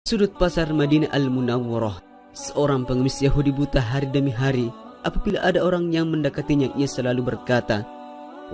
Sudut pasar Madinah Al-Munawwarah, seorang pengemis Yahudi buta hari demi hari. Apabila ada orang yang mendekatinya, ia selalu berkata,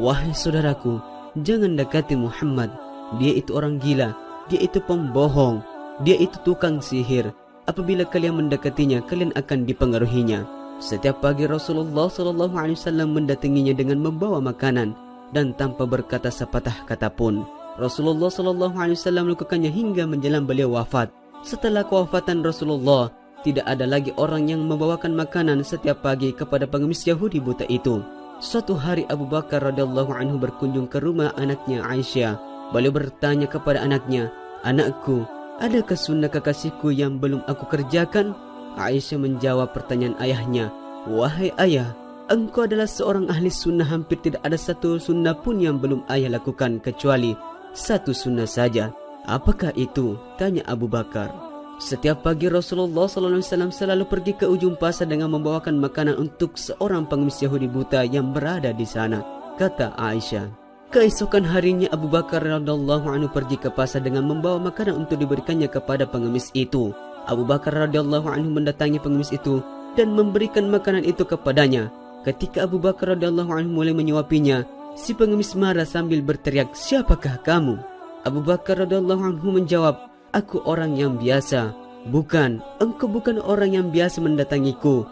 "Wahai saudaraku, jangan dekati Muhammad. Dia itu orang gila, dia itu pembohong, dia itu tukang sihir. Apabila kalian mendekatinya, kalian akan dipengaruhinya." Setiap pagi Rasulullah SAW mendatanginya dengan membawa makanan dan tanpa berkata sepatah kata pun. Rasulullah SAW melakukannya hingga menjelang beliau wafat. Setelah kewafatan Rasulullah, tidak ada lagi orang yang membawakan makanan setiap pagi kepada pengemis Yahudi buta itu. Suatu hari Abu Bakar radhiyallahu anhu berkunjung ke rumah anaknya Aisyah. Beliau bertanya kepada anaknya, "Anakku, adakah sunnah kekasihku yang belum aku kerjakan?" Aisyah menjawab pertanyaan ayahnya, "Wahai ayah, engkau adalah seorang ahli sunnah. Hampir tidak ada satu sunnah pun yang belum ayah lakukan kecuali satu sunnah saja." "Apakah itu?" tanya Abu Bakar. Setiap pagi Rasulullah SAW selalu pergi ke ujung pasar dengan membawakan makanan untuk seorang pengemis Yahudi buta yang berada di sana, kata Aisyah. Keesokan harinya Abu Bakar radhiyallahu anhu pergi ke pasar dengan membawa makanan untuk diberikannya kepada pengemis itu. Abu Bakar radhiyallahu anhu mendatangi pengemis itu dan memberikan makanan itu kepadanya. Ketika Abu Bakar radhiyallahu anhu mulai menyuapinya, si pengemis marah sambil berteriak, "Siapakah kamu?" Abu Bakar radhiyallahu anhu menjawab, "Aku orang yang biasa." "Bukan, engkau bukan orang yang biasa mendatangiku.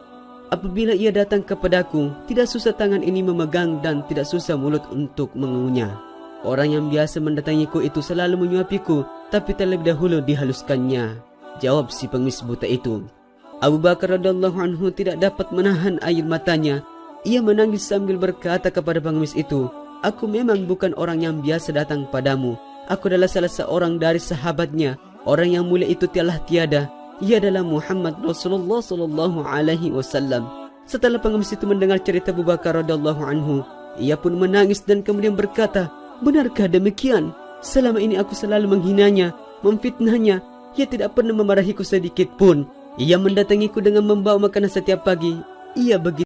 Apabila ia datang kepadaku, tidak susah tangan ini memegang dan tidak susah mulut untuk mengunyah. Orang yang biasa mendatangiku itu selalu menyuapiku, tapi terlebih dahulu dihaluskannya," jawab si pengemis buta itu. Abu Bakar radhiyallahu anhu tidak dapat menahan air matanya. Ia menangis sambil berkata kepada pengemis itu, "Aku memang bukan orang yang biasa datang padamu. Aku adalah salah seorang dari sahabatnya. Orang yang mulia itu telah tiada. Ia adalah Muhammad Rasulullah sallallahu alaihi wasallam." Setelah pengemis itu mendengar cerita Abu Bakar radhiyallahu anhu, ia pun menangis dan kemudian berkata, "Benarkah demikian? Selama ini aku selalu menghinanya, memfitnahnya. Ia tidak pernah memarahiku sedikit pun. Ia mendatangiku dengan membawa makanan setiap pagi. Ia begitu